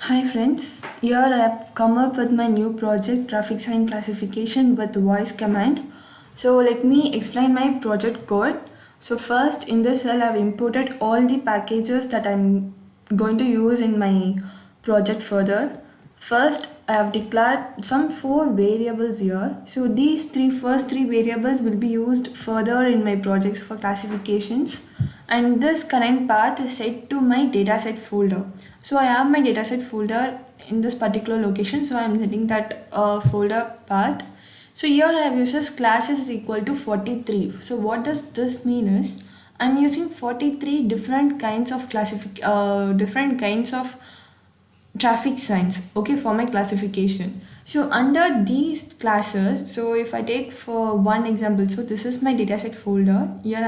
Hi friends, here I have come up with my new project traffic sign classification with voice command. So let me explain my project code. So first in this cell I have imported all the packages that I'm going to use in my project further. First I have declared some four variables here. So these first three variables will be used further in my projects for classifications, and this current path is set to my dataset folder. So I have my dataset folder in this particular location, so I am setting that folder path. So here I have uses classes is equal to 43. So what does this mean is I'm using 43 different kinds of different kinds of traffic signs, okay, for my classification. So under these classes, so if I take for one example, so this is my dataset folder. Here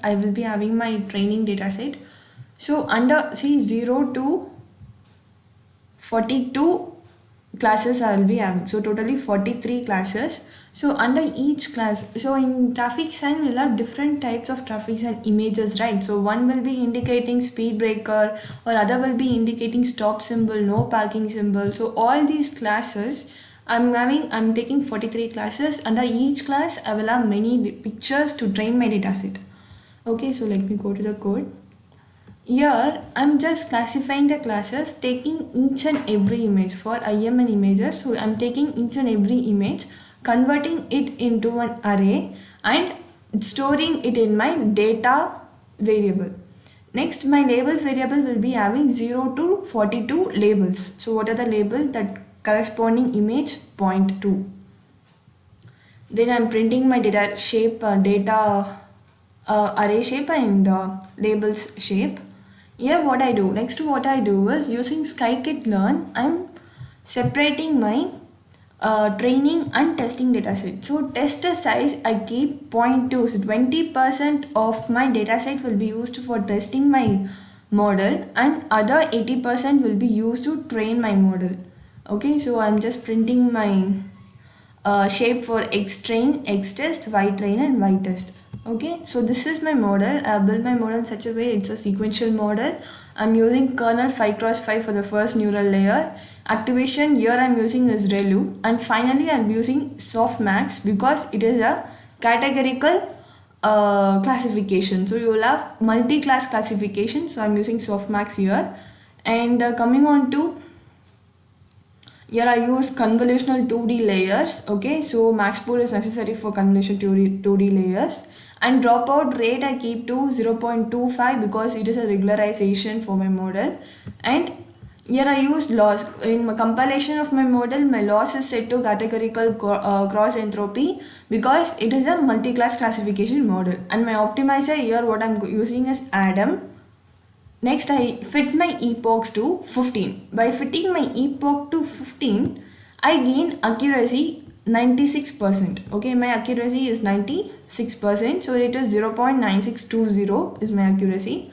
I will be having my training dataset. So under see 0 to 42 classes I will be having. So totally 43 classes. So under each class, so in traffic sign we'll have different types of traffic sign images, right? So one will be indicating speed breaker, or other will be indicating stop symbol, no parking symbol. So all these classes I'm taking 43 classes. Under each class I will have many pictures to train my dataset. Okay, so let me go to the code. Here, I'm just classifying the classes, taking each and every image for IMN images. So I'm taking each and every image, converting it into an array and storing it in my data variable. Next, my labels variable will be having 0 to 42 labels. So what are the labels that corresponding image point to? Then I'm printing my data shape, array shape and labels shape. Here what I do, next to what I do is using scikit-learn, I'm separating my training and testing dataset. So test size I keep zero point 0.2, so 20% of my dataset will be used for testing my model and other 80% will be used to train my model. Okay, so I'm just printing my shape for X train, X test, Y train and Y test. Okay, so this is my model. I built my model in such a way it's a sequential model. I'm using kernel 5x5 for the first neural layer. Activation here I'm using is ReLU, and finally I'm using softmax because it is a categorical classification. So you will have multi-class classification. So I'm using softmax here, and coming on to here I use convolutional 2D layers. Okay, so maxpool is necessary for convolutional 2D layers, and dropout rate I keep to 0.25 because it is a regularization for my model. And here I use loss. In my compilation of my model, my loss is set to categorical cross entropy because it is a multi-class classification model. And my optimizer here what I'm using is Adam. Next, I fit my epochs to 15. By fitting my epoch to 15, I gain accuracy 96%. Okay, my accuracy is 96%, so it is 0.9620 is my accuracy.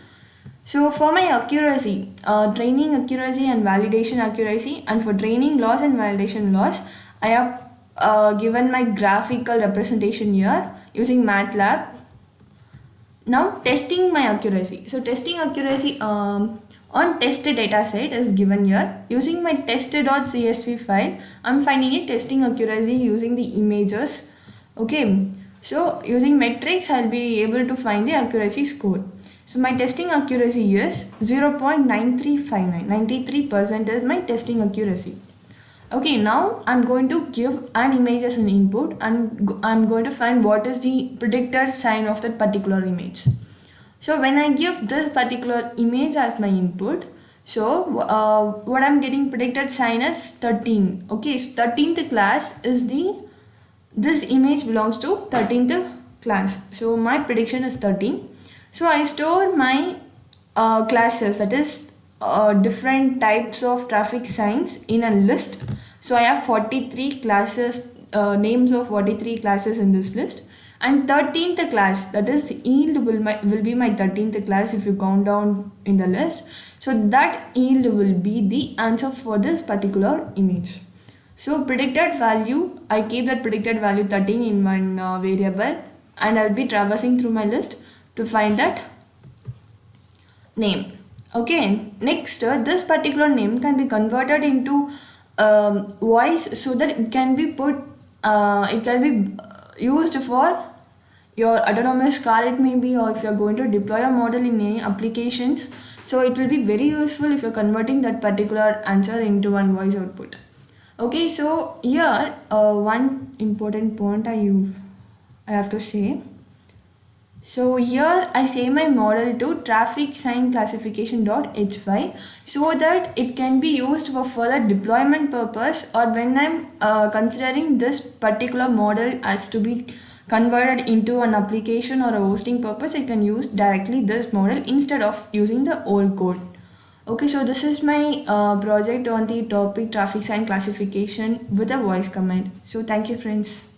So for my accuracy, training accuracy and validation accuracy, and for training loss and validation loss, I have given my graphical representation here using MATLAB. Now testing my accuracy. So testing accuracy on test dataset is given here. Using my test.csv file, I'm finding a testing accuracy using the images. Okay, so using metrics, I'll be able to find the accuracy score. So my testing accuracy is 0.9359. 93% is my testing accuracy. Okay, now I'm going to give an image as an input, and I'm going to find what is the predicted sign of that particular image. So when I give this particular image as my input, so what I'm getting predicted sign is 13. Okay, so 13th class is this image belongs to 13th class. So my prediction is 13. So I store my classes, that is different types of traffic signs in a list. So I have 43 classes, names of 43 classes in this list, and 13th class, that is yield will be my 13th class if you count down in the list. So that yield will be the answer for this particular image. So predicted value, I keep that predicted value 13 in one variable, and I'll be traversing through my list to find that name. Okay, next, this particular name can be converted into voice so that it can be used for your autonomous car, it may be, or if you're going to deploy a model in any applications. So it will be very useful if you're converting that particular answer into one voice output. Okay, so here one important point I have to say. So here I say my model to traffic sign classification.h5 so that it can be used for further deployment purpose, or when I'm considering this particular model as to be converted into an application or a hosting purpose, I can use directly this model instead of using the old code. Okay, so this is my project on the topic traffic sign classification with a voice command. So thank you, friends.